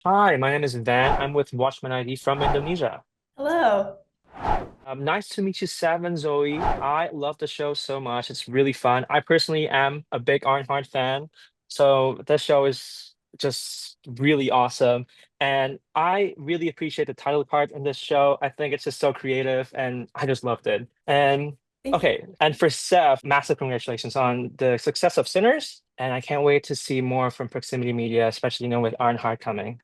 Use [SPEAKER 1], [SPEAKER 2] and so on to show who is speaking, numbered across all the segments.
[SPEAKER 1] Hi, my name is Van. I'm with WatchmenID from Indonesia.
[SPEAKER 2] Hello.
[SPEAKER 1] Nice to meet you, Sav and Zoe. I love the show so much. It's really fun. I personally am a big Ironheart fan, so this show is just really awesome. And I really appreciate the title card in this show. I think it's just so creative, and I just loved it. And
[SPEAKER 2] Thank you.
[SPEAKER 1] okay, and for Sev, massive congratulations on the success of Sinners. And I can't wait to see more from Proximity Media, especially with Ironheart coming.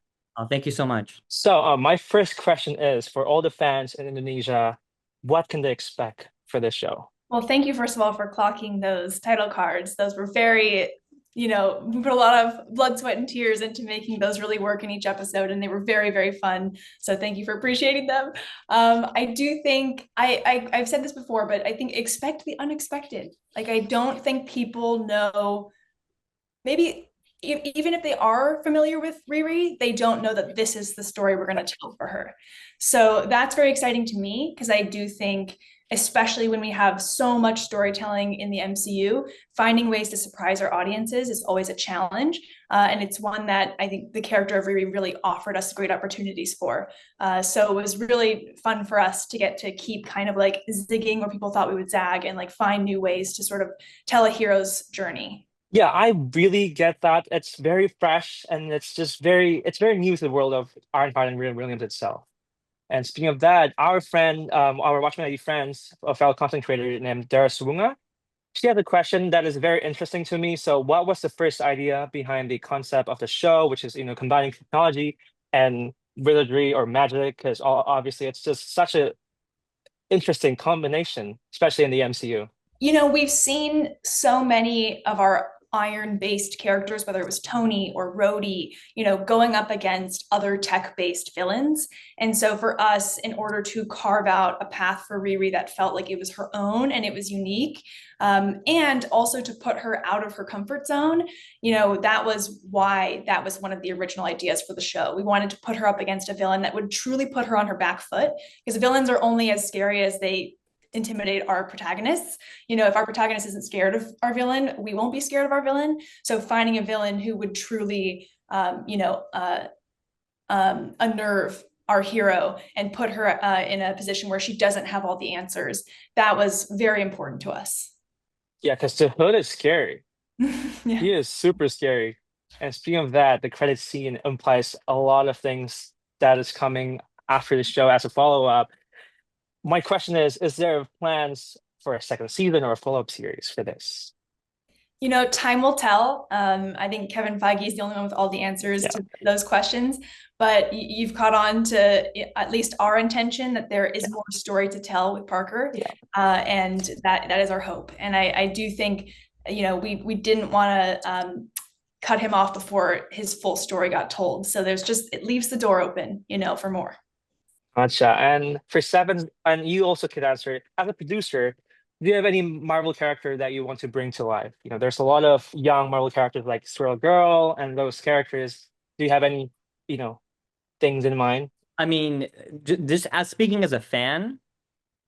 [SPEAKER 2] Thank you so much.
[SPEAKER 1] So, my first question is for all the fans in Indonesia, what can they expect for this show?
[SPEAKER 2] Well, thank you, first of all, for clocking those title cards. Those were very, we put a lot of blood, sweat, and tears into making those really work in each episode, and they were very, very fun. So thank you for appreciating them. I do think I've said this before, but I think expect the unexpected. Like I don't think people know maybe even if they are familiar with Riri, they don't know that this is the story we're going to tell for her. So that's very exciting to me because I do think, especially when we have so much storytelling in the MCU, finding ways to surprise our audiences is always a challenge. And it's one that I think the character of Riri really offered us great opportunities for. So it was really fun for us to get to keep kind of like zigging where people thought we would zag and like find new ways to sort of tell a hero's journey.
[SPEAKER 1] Yeah, I really get that. It's very fresh and it's very new to the world of Ironheart and Williams itself. And speaking of that, our Watchmen ID friends, a fellow content creator named Dara Swunga, she had a question that is very interesting to me. So, what was the first idea behind the concept of the show, which is combining technology and wizardry or magic? Because obviously, it's just such a interesting combination, especially in the MCU.
[SPEAKER 2] We've seen so many of our iron-based characters, whether it was Tony or Rhodey, going up against other tech-based villains. And so for us, in order to carve out a path for Riri that felt like it was her own and it was unique, and also to put her out of her comfort zone, that was why that was one of the original ideas for the show. We wanted to put her up against a villain that would truly put her on her back foot, because villains are only as scary as they intimidate our protagonists. If our protagonist isn't scared of our villain, we won't be scared of our villain. So finding a villain who would truly, unnerve our hero and put her in a position where she doesn't have all the answers, that was very important to us.
[SPEAKER 1] Yeah, because the Hood is scary.
[SPEAKER 2] Yeah.
[SPEAKER 1] He is super scary. And speaking of that, the credit scene implies a lot of things that is coming after the show as a follow-up. My question is there plans for a second season or a follow-up series for this?
[SPEAKER 2] Time will tell. I think Kevin Feige is the only one with all the answers
[SPEAKER 1] Yeah,
[SPEAKER 2] to those questions, but you've caught on to at least our intention that there is
[SPEAKER 1] yeah,
[SPEAKER 2] more story to tell with Parker,
[SPEAKER 1] yeah.
[SPEAKER 2] and that is our hope. And I do think, we didn't want to cut him off before his full story got told. So it leaves the door open, for more.
[SPEAKER 1] Gotcha. And for seven, and you also could answer, as a producer, do you have any Marvel character that you want to bring to life? There's a lot of young Marvel characters like Squirrel Girl and those characters. Do you have any, you know, things in mind?
[SPEAKER 3] I mean, just as speaking as a fan,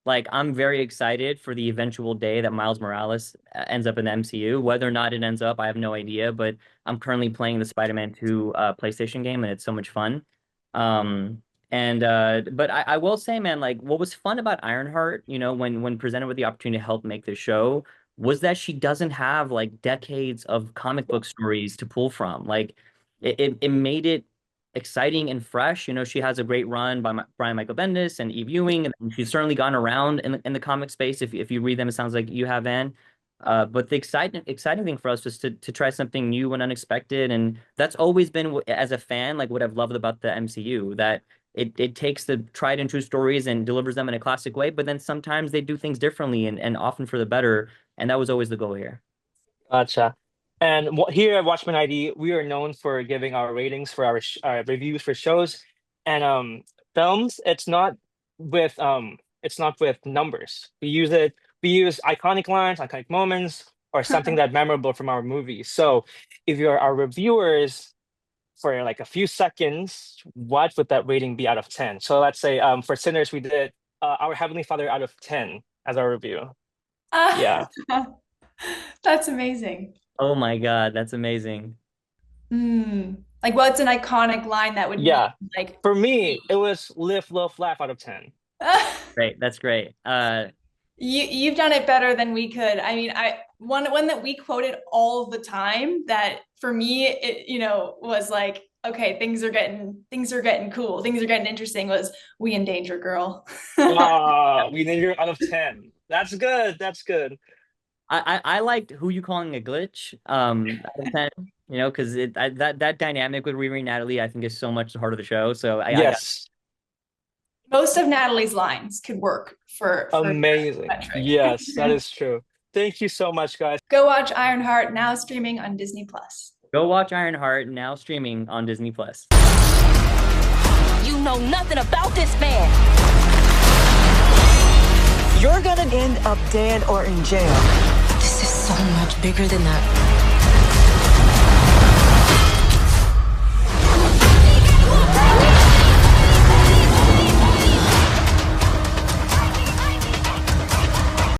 [SPEAKER 3] like I'm very excited for the eventual day that Miles Morales ends up in the MCU. Whether or not it ends up, I have no idea, but I'm currently playing the Spider-Man 2 PlayStation game and it's so much fun. And but I will say, man, like what was fun about Ironheart, when presented with the opportunity to help make the show, was that she doesn't have like decades of comic book stories to pull from. Like it made it exciting and fresh. She has a great run by Brian Michael Bendis and Eve Ewing, and she's certainly gone around in the comic space. If you read them, it sounds like you have, Anne. But the exciting thing for us was to try something new and unexpected, and that's always been as a fan like what I've loved about the MCU, that it takes the tried and true stories and delivers them in a classic way, but then sometimes they do things differently and often for the better, and that was always the goal here.
[SPEAKER 1] Gotcha. And here at Watchmen ID, we are known for giving our ratings for our reviews for shows and films. It's not with numbers. We use iconic lines, iconic moments, or something that memorable from our movies. So if you're our reviewers for like a few seconds, what would that rating be out of 10? So let's say for Sinners, we did Our Heavenly Father out of 10 as our review.
[SPEAKER 2] Ah,
[SPEAKER 1] Yeah.
[SPEAKER 2] that's amazing.
[SPEAKER 3] Oh my God, that's amazing.
[SPEAKER 2] Mm. Like, what's an iconic line that would
[SPEAKER 1] Yeah.
[SPEAKER 2] be like
[SPEAKER 1] For me, it was live, love, laugh out of 10.
[SPEAKER 3] Great, that's great.
[SPEAKER 2] you've done it better than we could. I mean, one that we quoted all the time that for me it was like, okay, things are getting cool, things are getting interesting, was we in danger, girl.
[SPEAKER 1] We named it out of 10. That's good. That's good.
[SPEAKER 3] I liked who you calling a glitch out of 10, because that dynamic with Riri and Natalie I think is so much the heart of the show. So I got
[SPEAKER 1] Yes.
[SPEAKER 2] Most of Natalie's lines could work for
[SPEAKER 1] Amazing.
[SPEAKER 2] metric.
[SPEAKER 1] Yes, that is true. Thank you so much, guys.
[SPEAKER 2] Go watch Ironheart, now streaming on Disney Plus.
[SPEAKER 3] Go watch Ironheart, now streaming on Disney Plus.
[SPEAKER 4] You know nothing about this man.
[SPEAKER 5] You're gonna end up dead or in jail.
[SPEAKER 4] This is so much bigger than that.